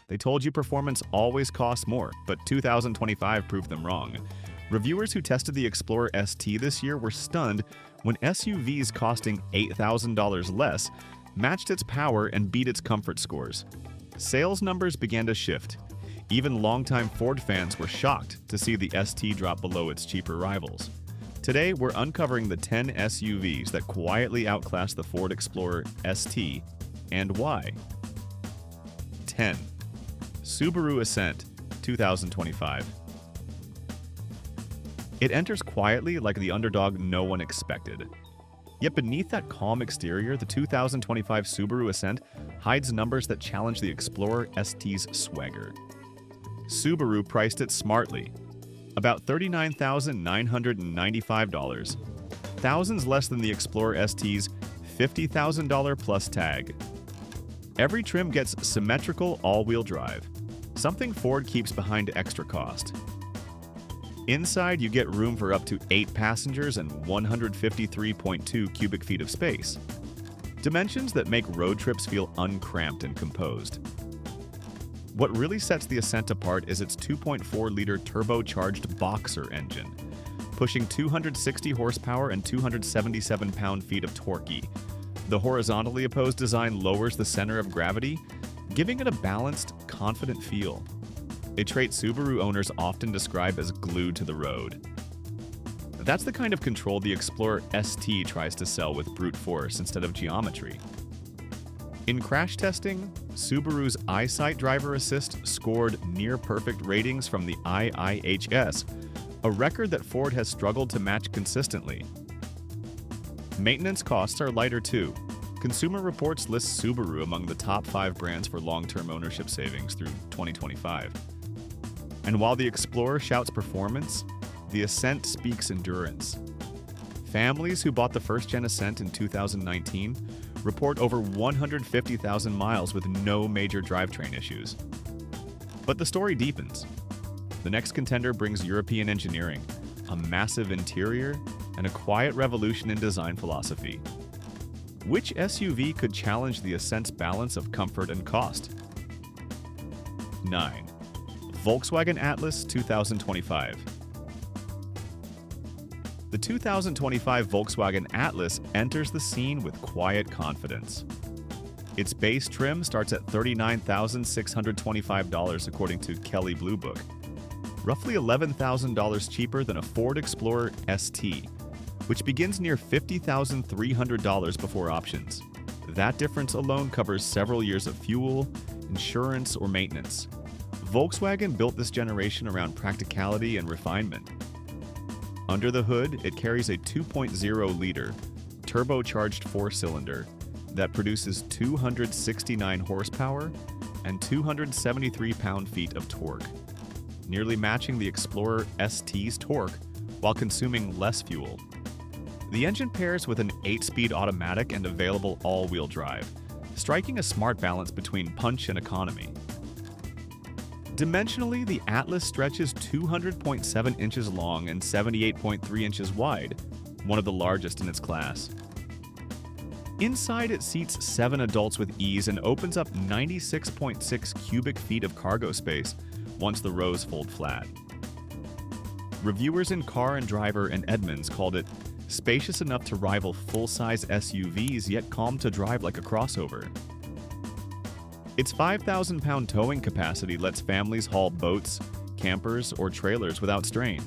They told you performance always costs more, but 2025 proved them wrong. Reviewers who tested the Explorer ST this year were stunned when SUVs costing $8,000 less matched its power and beat its comfort scores. Sales numbers began to shift. Even longtime Ford fans were shocked to see the ST drop below its cheaper rivals. Today, we're uncovering the 10 SUVs that quietly outclass the Ford Explorer ST and why. 10. Subaru Ascent, 2025. It enters quietly like the underdog no one expected. Yet beneath that calm exterior, the 2025 Subaru Ascent hides numbers that challenge the Explorer ST's swagger. Subaru priced it smartly, about $39,995, thousands less than the Explorer ST's $50,000 plus tag. Every trim gets symmetrical all-wheel drive, something Ford keeps behind extra cost. Inside, you get room for up to 8 passengers and 153.2 cubic feet of space. Dimensions that make road trips feel uncramped and composed. What really sets the Ascent apart is its 2.4-liter turbocharged Boxer engine, pushing 260 horsepower and 277 pound-feet of torque. The horizontally opposed design lowers the center of gravity, giving it a balanced, confident feel. A trait Subaru owners often describe as glued to the road. That's the kind of control the Explorer ST tries to sell with brute force instead of geometry. In crash testing, Subaru's EyeSight Driver Assist scored near-perfect ratings from the IIHS, a record that Ford has struggled to match consistently. Maintenance costs are lighter too. Consumer Reports lists Subaru among the top 5 brands for long-term ownership savings through 2025. And while the Explorer shouts performance, the Ascent speaks endurance. Families who bought the first-gen Ascent in 2019 report over 150,000 miles with no major drivetrain issues. But the story deepens. The next contender brings European engineering, a massive interior, and a quiet revolution in design philosophy. Which SUV could challenge the Ascent's balance of comfort and cost? 9. Volkswagen Atlas 2025. The 2025 Volkswagen Atlas enters the scene with quiet confidence. Its base trim starts at $39,625 according to Kelley Blue Book, roughly $11,000 cheaper than a Ford Explorer ST, which begins near $50,300 before options. That difference alone covers several years of fuel, insurance, or maintenance. Volkswagen built this generation around practicality and refinement. Under the hood, it carries a 2.0-liter, turbocharged 4-cylinder that produces 269 horsepower and 273 pound-feet of torque, nearly matching the Explorer ST's torque while consuming less fuel. The engine pairs with an 8-speed automatic and available all-wheel drive, striking a smart balance between punch and economy. Dimensionally, the Atlas stretches 200.7 inches long and 78.3 inches wide, one of the largest in its class. Inside, it seats 7 adults with ease and opens up 96.6 cubic feet of cargo space once the rows fold flat. Reviewers in Car and Driver and Edmunds called it spacious enough to rival full-size SUVs, yet calm to drive like a crossover. Its 5,000-pound towing capacity lets families haul boats, campers, or trailers without strain.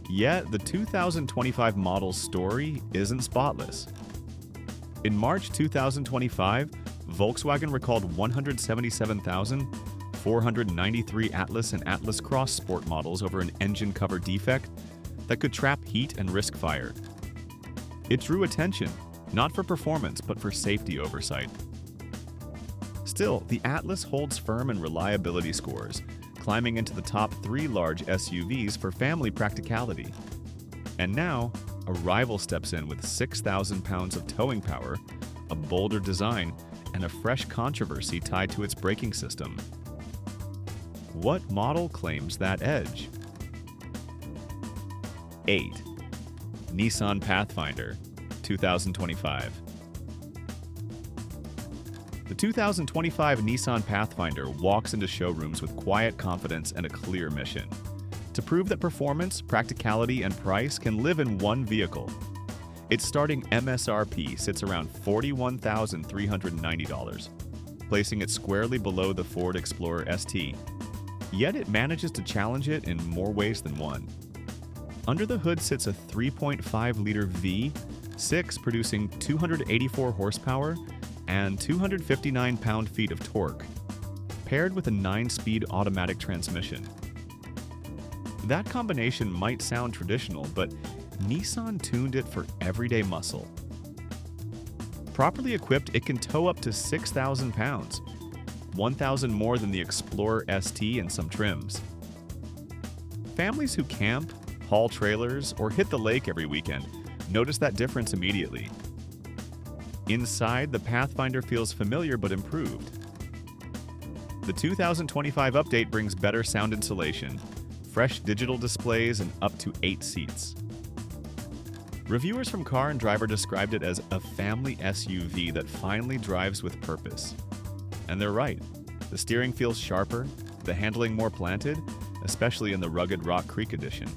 Yet, the 2025 model's story isn't spotless. In March 2025, Volkswagen recalled 177,493 Atlas and Atlas Cross Sport models over an engine cover defect that could trap heat and risk fire. It drew attention, not for performance, but for safety oversight. Still, the Atlas holds firm in reliability scores, climbing into the top 3 large SUVs for family practicality. And now, a rival steps in with 6,000 pounds of towing power, a bolder design, and a fresh controversy tied to its braking system. What model claims that edge? 8. Nissan Pathfinder, 2025. The The 2025 Nissan Pathfinder walks into showrooms with quiet confidence and a clear mission: to prove that performance, practicality, and price can live in one vehicle. Its starting MSRP sits around $41,390, placing it squarely below the Ford Explorer ST. Yet it manages to challenge it in more ways than one. Under the hood sits a 3.5-liter V6 producing 284 horsepower and 259 pound-feet of torque, paired with a 9-speed automatic transmission. That combination might sound traditional, but Nissan tuned it for everyday muscle. Properly equipped, it can tow up to 6,000 pounds, 1,000 more than the Explorer ST in some trims. Families who camp, haul trailers, or hit the lake every weekend notice that difference immediately. Inside, the Pathfinder feels familiar but improved. The 2025 update brings better sound insulation, fresh digital displays, and up to 8 seats. Reviewers from Car and Driver described it as a family SUV that finally drives with purpose. And they're right. The steering feels sharper, the handling more planted, especially in the rugged Rock Creek edition.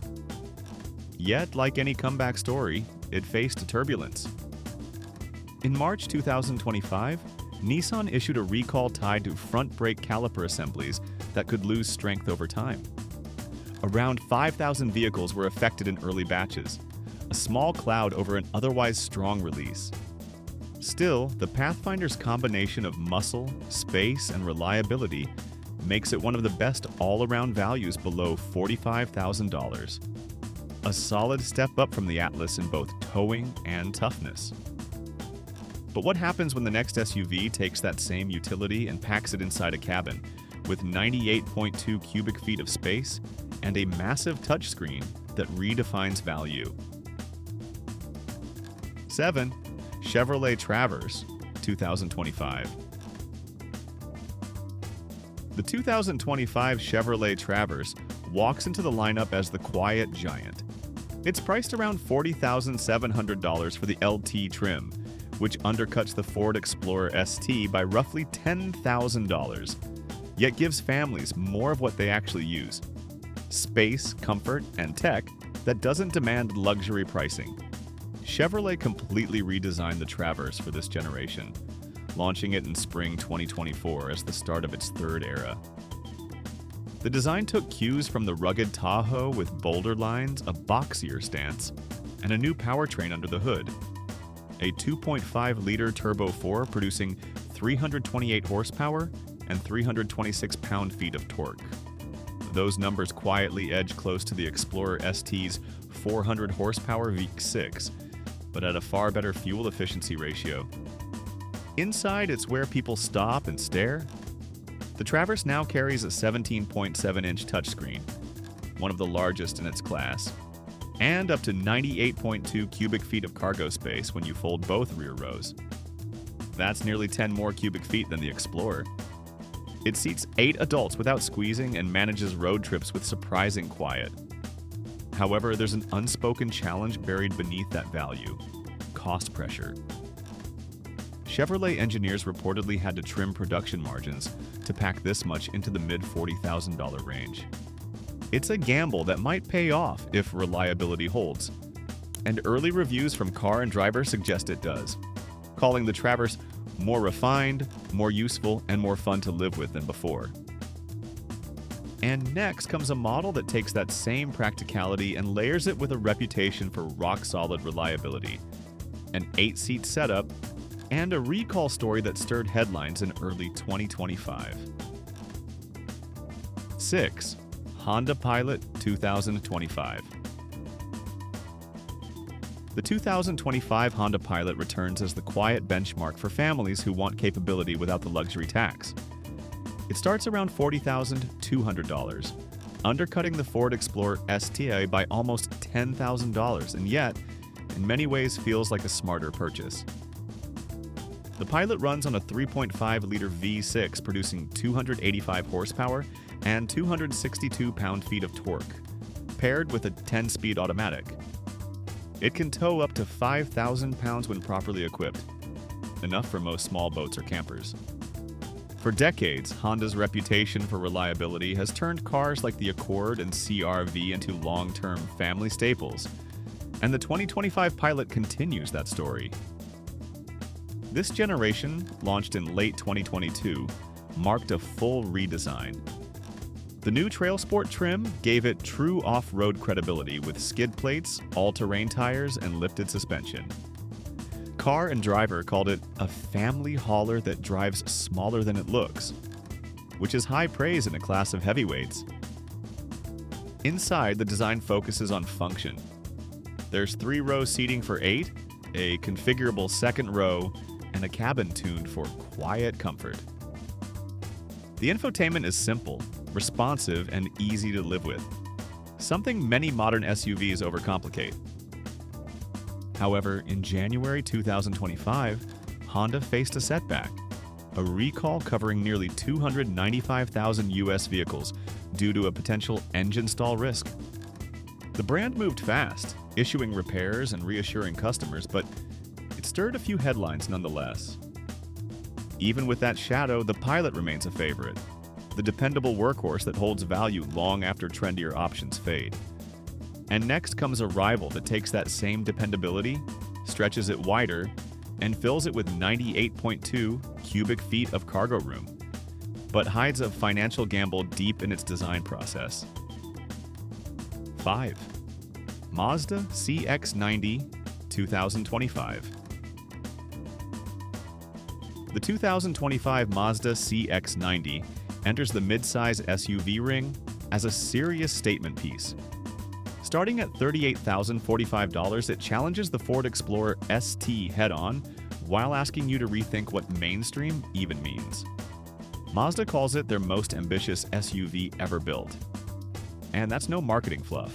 Yet, like any comeback story, it faced turbulence. In March 2025, Nissan issued a recall tied to front brake caliper assemblies that could lose strength over time. Around 5,000 vehicles were affected in early batches, a small cloud over an otherwise strong release. Still, the Pathfinder's combination of muscle, space, and reliability makes it one of the best all-around values below $45,000. A solid step up from the Atlas in both towing and toughness. But what happens when the next SUV takes that same utility and packs it inside a cabin, with 98.2 cubic feet of space and a massive touchscreen that redefines value? 7. Chevrolet Traverse, 2025. The 2025 Chevrolet Traverse walks into the lineup as the quiet giant. It's priced around $40,700 for the LT trim, which undercuts the Ford Explorer ST by roughly $10,000, yet gives families more of what they actually use: space, comfort, and tech that doesn't demand luxury pricing. Chevrolet completely redesigned the Traverse for this generation, launching it in spring 2024 as the start of its third era. The design took cues from the rugged Tahoe with bolder lines, a boxier stance, and a new powertrain under the hood. A 2.5-liter Turbo 4 producing 328 horsepower and 326 pound-feet of torque. Those numbers quietly edge close to the Explorer ST's 400 horsepower V6, but at a far better fuel efficiency ratio. Inside, it's where people stop and stare. The Traverse now carries a 17.7-inch touchscreen, one of the largest in its class, and up to 98.2 cubic feet of cargo space when you fold both rear rows. That's nearly 10 more cubic feet than the Explorer. It seats 8 adults without squeezing and manages road trips with surprising quiet. However, there's an unspoken challenge buried beneath that value: cost pressure. Chevrolet engineers reportedly had to trim production margins to pack this much into the mid-$40,000 range. It's a gamble that might pay off if reliability holds, and early reviews from Car and Driver suggest it does, calling the Traverse more refined, more useful, and more fun to live with than before. And next comes a model that takes that same practicality and layers it with a reputation for rock-solid reliability, an 8-seat setup, and a recall story that stirred headlines in early 2025. 6. Honda Pilot 2025. The 2025 Honda Pilot returns as the quiet benchmark for families who want capability without the luxury tax. It starts around $40,200, undercutting the Ford Explorer ST by almost $10,000, and yet, in many ways, feels like a smarter purchase. The Pilot runs on a 3.5-liter V6 producing 285 horsepower and 262 pound-feet of torque, paired with a 10-speed automatic. It can tow up to 5,000 pounds when properly equipped, enough for most small boats or campers. For decades, Honda's reputation for reliability has turned cars like the Accord and CR-V into long-term family staples, and the 2025 Pilot continues that story. This generation, launched in late 2022, marked a full redesign. The new Trail Sport trim gave it true off-road credibility with skid plates, all-terrain tires, and lifted suspension. Car and Driver called it a family hauler that drives smaller than it looks, which is high praise in a class of heavyweights. Inside, the design focuses on function. There's 3-row seating for 8, a configurable second row, and a cabin tuned for quiet comfort. The infotainment is simple, responsive, and easy to live with, something many modern SUVs overcomplicate. However, in January 2025, Honda faced a setback, a recall covering nearly 295,000 U.S. vehicles due to a potential engine stall risk. The brand moved fast, issuing repairs and reassuring customers, but it stirred a few headlines nonetheless. Even with that shadow, the Pilot remains a favorite, the dependable workhorse that holds value long after trendier options fade. And next comes a rival that takes that same dependability, stretches it wider, and fills it with 98.2 cubic feet of cargo room, but hides a financial gamble deep in its design process. 5. Mazda CX-90 2025. The 2025 Mazda CX-90 enters the midsize SUV ring as a serious statement piece. Starting at $38,045, it challenges the Ford Explorer ST head-on while asking you to rethink what mainstream even means. Mazda calls it their most ambitious SUV ever built. And that's no marketing fluff.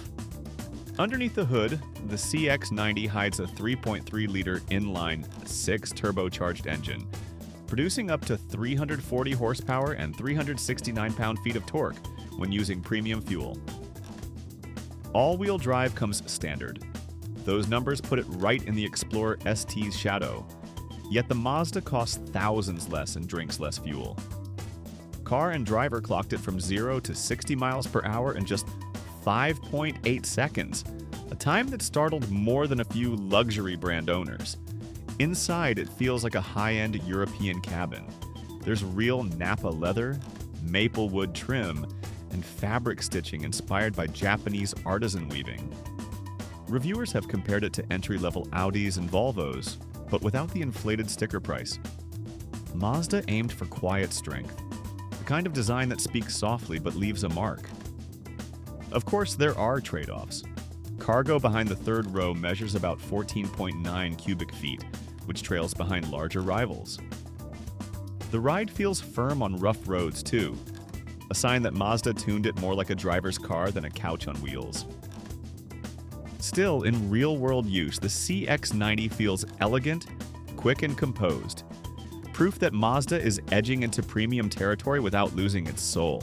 Underneath the hood, the CX-90 hides a 3.3-liter inline 6 turbocharged engine, producing up to 340 horsepower and 369 pound-feet of torque when using premium fuel. All-wheel drive comes standard. Those numbers put it right in the Explorer ST's shadow, yet the Mazda costs thousands less and drinks less fuel. Car and Driver clocked it from 0 to 60 miles per hour in just 5.8 seconds, a time that startled more than a few luxury brand owners. Inside, it feels like a high-end European cabin. There's real Napa leather, maple wood trim, and fabric stitching inspired by Japanese artisan weaving. Reviewers have compared it to entry-level Audis and Volvos, but without the inflated sticker price. Mazda aimed for quiet strength, the kind of design that speaks softly but leaves a mark. Of course, there are trade-offs. Cargo behind the third row measures about 14.9 cubic feet, which trails behind larger rivals. The ride feels firm on rough roads, too, a sign that Mazda tuned it more like a driver's car than a couch on wheels. Still, in real-world use, the CX-90 feels elegant, quick, and composed, proof that Mazda is edging into premium territory without losing its soul.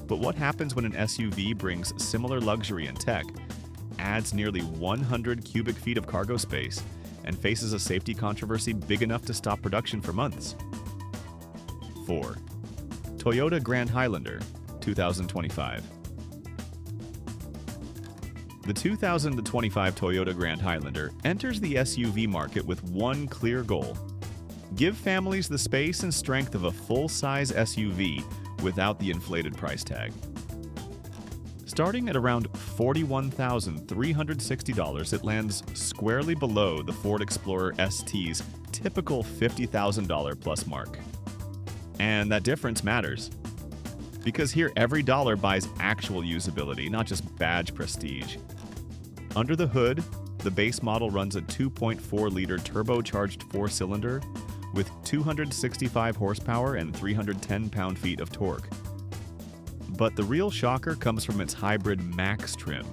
But what happens when an SUV brings similar luxury and tech, adds nearly 100 cubic feet of cargo space, and faces a safety controversy big enough to stop production for months? 4. Toyota Grand Highlander 2025. The 2025 Toyota Grand Highlander enters the SUV market with one clear goal: give families the space and strength of a full-size SUV without the inflated price tag. Starting at around $41,360, it lands squarely below the Ford Explorer ST's typical $50,000 plus mark. And that difference matters, because here every dollar buys actual usability, not just badge prestige. Under the hood, the base model runs a 2.4-liter turbocharged 4-cylinder with 265 horsepower and 310 pound-feet of torque. But the real shocker comes from its hybrid Max trim,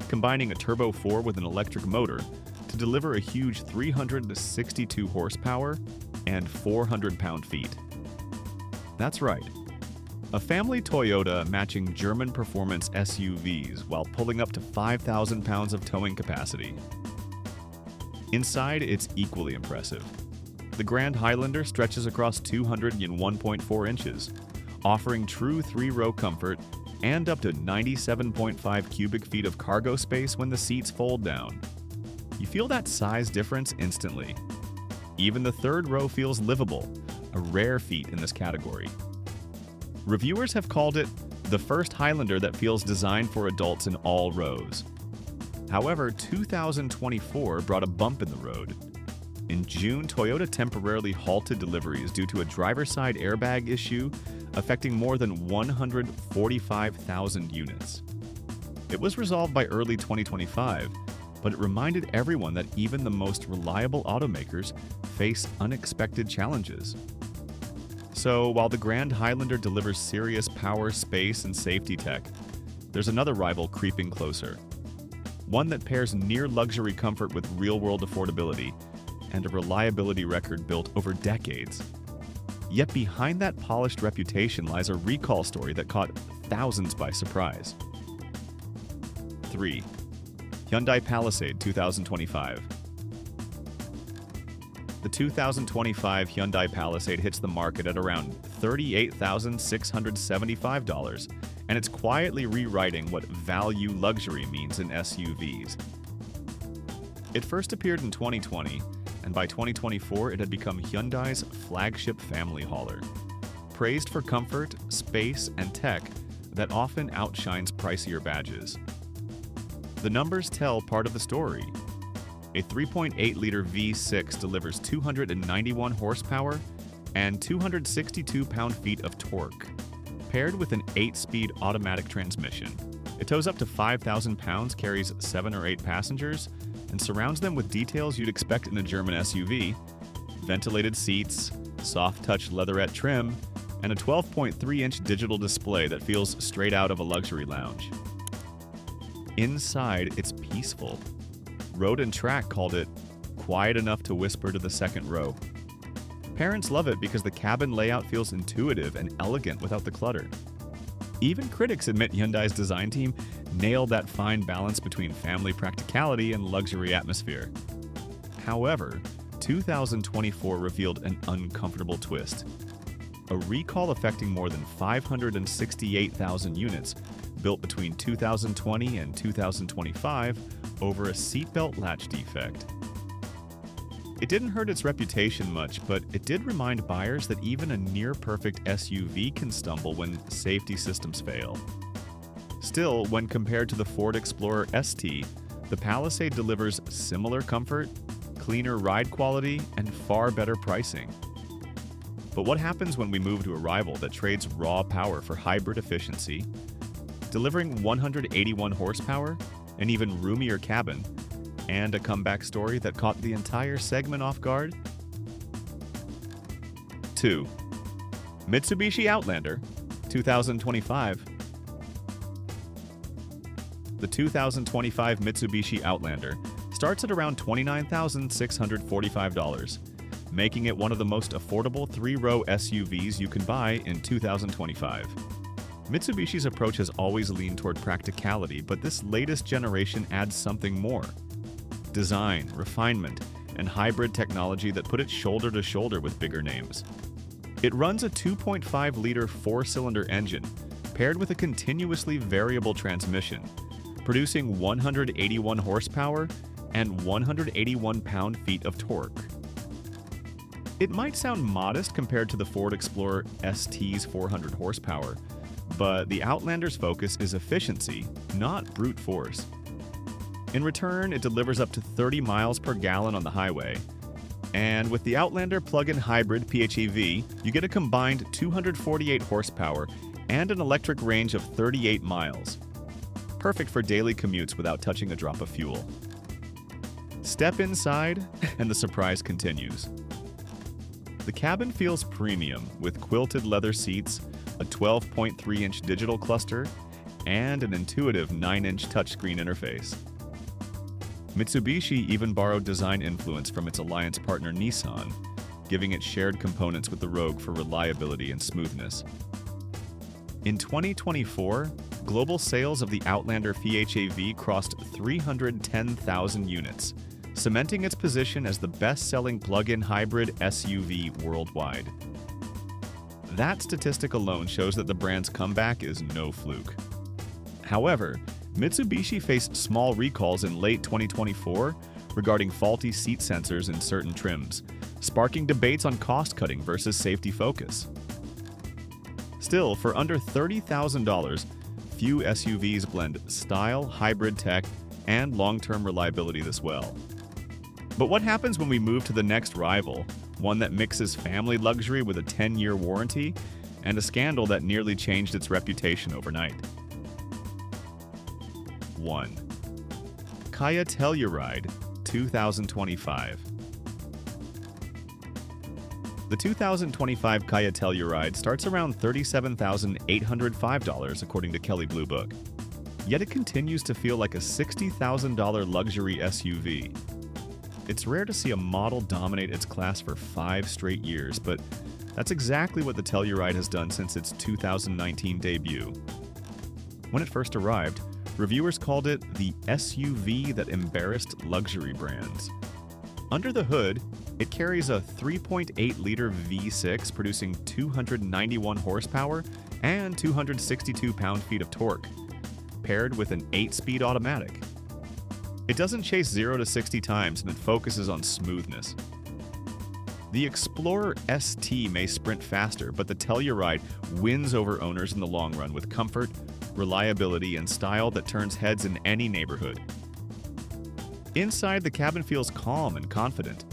combining a Turbo 4 with an electric motor to deliver a huge 362 horsepower and 400 pound-feet. That's right, a family Toyota matching German performance SUVs while pulling up to 5,000 pounds of towing capacity. Inside, it's equally impressive. The Grand Highlander stretches across 201.4 inches, offering true three-row comfort and up to 97.5 cubic feet of cargo space when the seats fold down. You feel that size difference instantly. Even the third row feels livable, a rare feat in this category. Reviewers have called it the first Highlander that feels designed for adults in all rows. However, 2024 brought a bump in the road. In June, Toyota temporarily halted deliveries due to a driver's side airbag issue affecting more than 145,000 units. It was resolved by early 2025, but it reminded everyone that even the most reliable automakers face unexpected challenges. So, while the Grand Highlander delivers serious power, space, and safety tech, there's another rival creeping closer. One that pairs near luxury comfort with real-world affordability and a reliability record built over decades. Yet behind that polished reputation lies a recall story that caught thousands by surprise. 3. Hyundai Palisade 2025. The 2025 Hyundai Palisade hits the market at around $38,675, and it's quietly rewriting what value luxury means in SUVs. It first appeared in 2020, and by 2024 it had become Hyundai's flagship family hauler, praised for comfort, space, and tech that often outshines pricier badges. The numbers tell part of the story. A 3.8-liter V6 delivers 291 horsepower and 262 pound-feet of torque, paired with an 8-speed automatic transmission. It tows up to 5,000 pounds, carries 7 or 8 passengers, and surrounds them with details you'd expect in a German SUV: ventilated seats, soft-touch leatherette trim, and a 12.3-inch digital display that feels straight out of a luxury lounge. Inside, it's peaceful. Road and Track called it quiet enough to whisper to the second row. Parents love it because the cabin layout feels intuitive and elegant without the clutter. Even critics admit Hyundai's design team nailed that fine balance between family practicality and luxury atmosphere. However, 2024 revealed an uncomfortable twist. A recall affecting more than 568,000 units built between 2020 and 2025 over a seatbelt latch defect. It didn't hurt its reputation much, but it did remind buyers that even a near-perfect SUV can stumble when safety systems fail. Still, when compared to the Ford Explorer ST, the Palisade delivers similar comfort, cleaner ride quality, and far better pricing. But what happens when we move to a rival that trades raw power for hybrid efficiency, delivering 181 horsepower, an even roomier cabin, and a comeback story that caught the entire segment off guard? 2. Mitsubishi Outlander 2025. The 2025 Mitsubishi Outlander starts at around $29,645, making it one of the most affordable three-row SUVs you can buy in 2025. Mitsubishi's approach has always leaned toward practicality, but this latest generation adds something more: design, refinement, and hybrid technology that put it shoulder to shoulder with bigger names. It runs a 2.5-liter four-cylinder engine paired with a continuously variable transmission, producing 181 horsepower and 181 pound-feet of torque. It might sound modest compared to the Ford Explorer ST's 400 horsepower, but the Outlander's focus is efficiency, not brute force. In return, it delivers up to 30 miles per gallon on the highway. And with the Outlander plug-in hybrid PHEV, you get a combined 248 horsepower and an electric range of 38 miles. Perfect for daily commutes without touching a drop of fuel. Step inside, and the surprise continues. The cabin feels premium with quilted leather seats, a 12.3-inch digital cluster, and an intuitive 9-inch touchscreen interface. Mitsubishi even borrowed design influence from its alliance partner Nissan, giving it shared components with the Rogue for reliability and smoothness. In 2024, global sales of the Outlander PHEV crossed 310,000 units, cementing its position as the best-selling plug-in hybrid SUV worldwide. That statistic alone shows that the brand's comeback is no fluke. However, Mitsubishi faced small recalls in late 2024 regarding faulty seat sensors in certain trims, sparking debates on cost-cutting versus safety focus. Still, for under $30,000, few SUVs blend style, hybrid tech, and long-term reliability this well. But what happens when we move to the next rival, one that mixes family luxury with a 10-year warranty and a scandal that nearly changed its reputation overnight? 1. Kia Telluride 2025. The 2025 Kia Telluride starts around $37,805 according to Kelley Blue Book. Yet it continues to feel like a $60,000 luxury SUV. It's rare to see a model dominate its class for 5 straight years, but that's exactly what the Telluride has done since its 2019 debut. When it first arrived, reviewers called it the SUV that embarrassed luxury brands. Under the hood, it carries a 3.8-liter V6 producing 291 horsepower and 262 pound-feet of torque, paired with an 8-speed automatic. It doesn't chase 0 to 60 times and it focuses on smoothness. The Explorer ST may sprint faster, but the Telluride wins over owners in the long run with comfort, reliability, and style that turns heads in any neighborhood. Inside, the cabin feels calm and confident.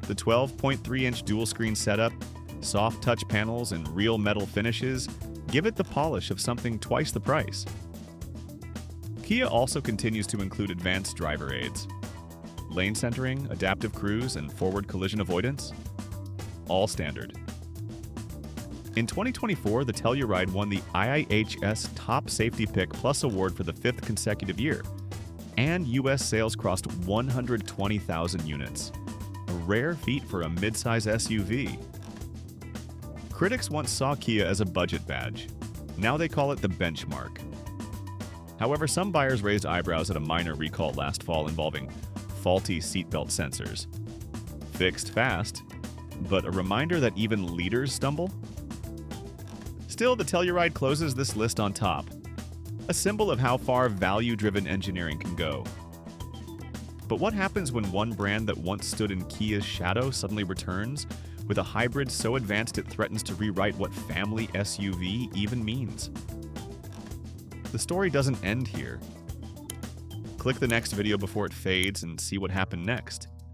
The 12.3-inch dual-screen setup, soft touch panels, and real metal finishes give it the polish of something twice the price. Kia also continues to include advanced driver aids. Lane centering, adaptive cruise, and forward collision avoidance, all standard. In 2024, the Telluride won the IIHS Top Safety Pick Plus Award for the 5th consecutive year, and U.S. sales crossed 120,000 units, a rare feat for a midsize SUV. Critics once saw Kia as a budget badge. Now they call it the benchmark. However, some buyers raised eyebrows at a minor recall last fall involving faulty seatbelt sensors. Fixed fast, but a reminder that even leaders stumble? Still, the Telluride closes this list on top, a symbol of how far value-driven engineering can go. But what happens when one brand that once stood in Kia's shadow suddenly returns with a hybrid so advanced it threatens to rewrite what family SUV even means? The story doesn't end here. Click the next video before it fades and see what happened next.